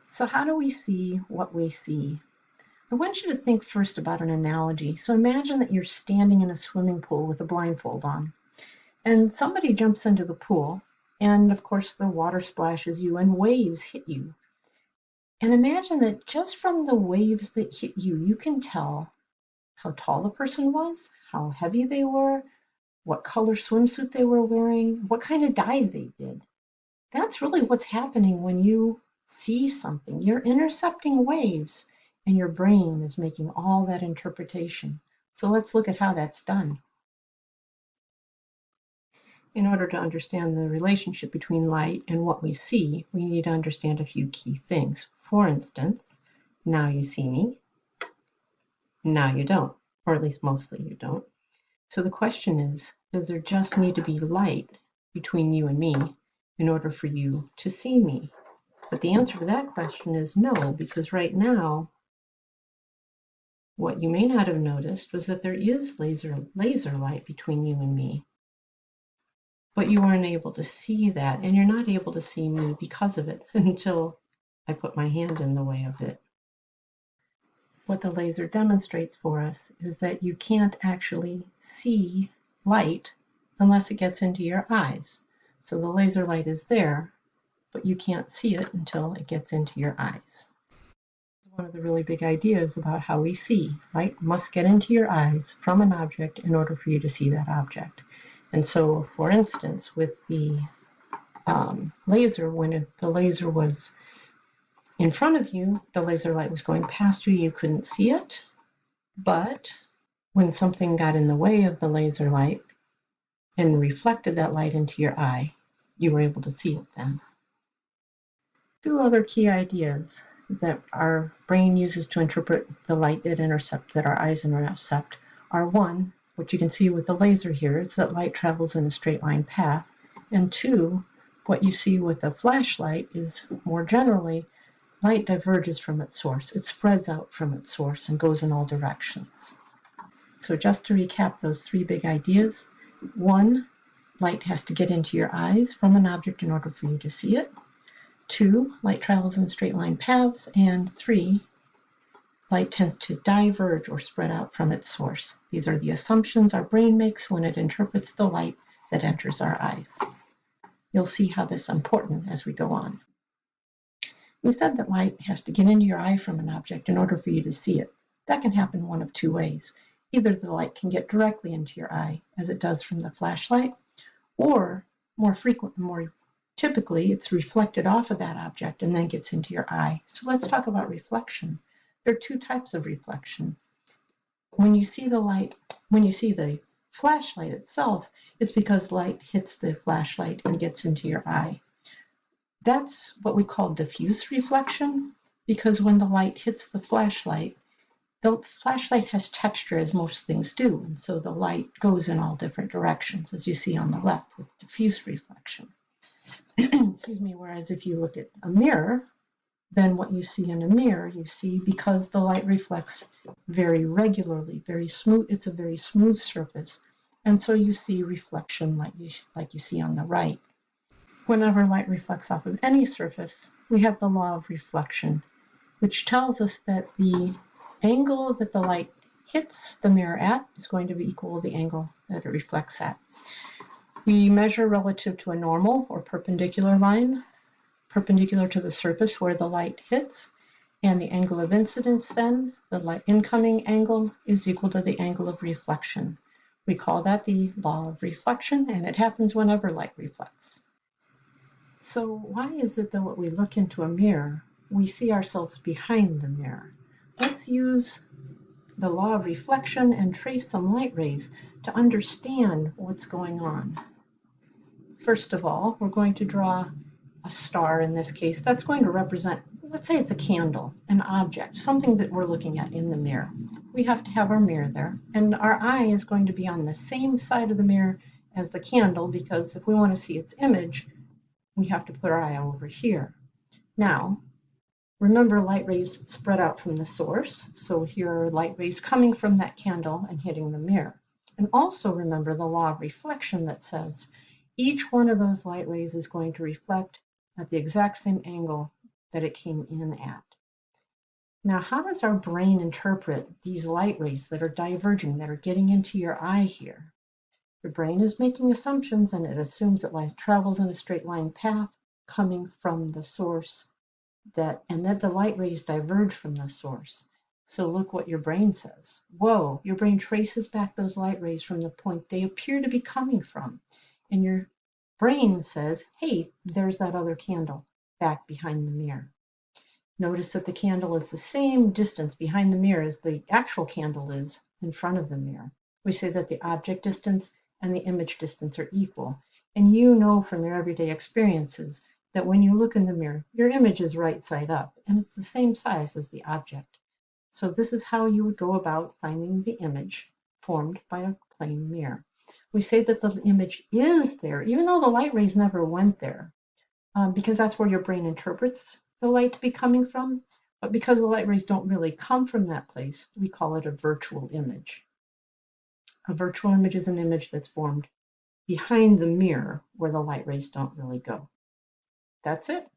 So how do we see what we see? I want you to think first about an analogy. So imagine that you're standing in a swimming pool with a blindfold on, and somebody jumps into the pool, and of course the water splashes you and waves hit you. And imagine that just from the waves that hit you, you can tell how tall the person was, how heavy they were, what color swimsuit they were wearing, what kind of dive they did. That's really what's happening when you see something. You're intercepting waves, and your brain is making all that interpretation. So let's look at how that's done. In order to understand the relationship between light and what we see, we need to understand a few key things. For instance, now you see me, now you don't, or at least mostly you don't. So the question is, does there just need to be light between you and me in order for you to see me? But the answer to that question is no, because right now, what you may not have noticed was that there is laser light between you and me. But you aren't able to see that, and you're not able to see me because of it until I put my hand in the way of it. What the laser demonstrates for us is that you can't actually see light unless it gets into your eyes. So the laser light is there, but you can't see it until it gets into your eyes. One of the really big ideas about how we see. Light must get into your eyes from an object in order for you to see that object. And so, for instance, with the laser, when the laser was in front of you, the laser light was going past you, you couldn't see it. But when something got in the way of the laser light and reflected that light into your eye, you were able to see it then. Two other key ideas that our brain uses to interpret the light that our eyes intercept are one, what you can see with the laser here, is that light travels in a straight line path, and two, what you see with a flashlight is more generally light diverges from its source. It spreads out from its source and goes in all directions. So just to recap those three big ideas, one, light has to get into your eyes from an object in order for you to see it. Two, light travels in straight line paths. And three, light tends to diverge or spread out from its source. These are the assumptions our brain makes when it interprets the light that enters our eyes. You'll see how this is important as we go on. We said that light has to get into your eye from an object in order for you to see it. That can happen one of two ways. Either the light can get directly into your eye, as it does from the flashlight, or more typically, it's reflected off of that object and then gets into your eye. So let's talk about reflection. There are two types of reflection. When you see the flashlight itself, it's because light hits the flashlight and gets into your eye. That's what we call diffuse reflection, because when the light hits the flashlight has texture, as most things do, and so the light goes in all different directions, as you see on the left with diffuse reflection. Excuse me, whereas if you look at a mirror, then what you see in a mirror, you see because the light reflects very regularly, very smooth, it's a very smooth surface, and so you see reflection like you see on the right. Whenever light reflects off of any surface, we have the law of reflection, which tells us that the angle that the light hits the mirror at is going to be equal to the angle that it reflects at. We measure relative to a normal or perpendicular line, perpendicular to the surface where the light hits, and the angle of incidence then, the light incoming angle, is equal to the angle of reflection. We call that the law of reflection, and it happens whenever light reflects. So why is it that when we look into a mirror, we see ourselves behind the mirror? Let's use the law of reflection and trace some light rays to understand what's going on. First of all, we're going to draw a star in this case. That's going to represent, let's say it's a candle, an object, something that we're looking at in the mirror. We have to have our mirror there, and our eye is going to be on the same side of the mirror as the candle, because if we want to see its image, we have to put our eye over here. Now, remember, light rays spread out from the source, so here are light rays coming from that candle and hitting the mirror. And also remember the law of reflection that says each one of those light rays is going to reflect at the exact same angle that it came in at. Now, how does our brain interpret these light rays that are diverging, that are getting into your eye here? Your brain is making assumptions, and it assumes that light travels in a straight line path coming from the source, and that the light rays diverge from the source. So look what your brain says. Whoa, your brain traces back those light rays from the point they appear to be coming from. And your brain says, hey, there's that other candle back behind the mirror. Notice that the candle is the same distance behind the mirror as the actual candle is in front of the mirror. We say that the object distance and the image distance are equal. And you know from your everyday experiences that when you look in the mirror, your image is right side up, and it's the same size as the object. So this is how you would go about finding the image formed by a plane mirror. We say that the image is there, even though the light rays never went there, because that's where your brain interprets the light to be coming from. But because the light rays don't really come from that place, we call it a virtual image. A virtual image is an image that's formed behind the mirror where the light rays don't really go. That's it.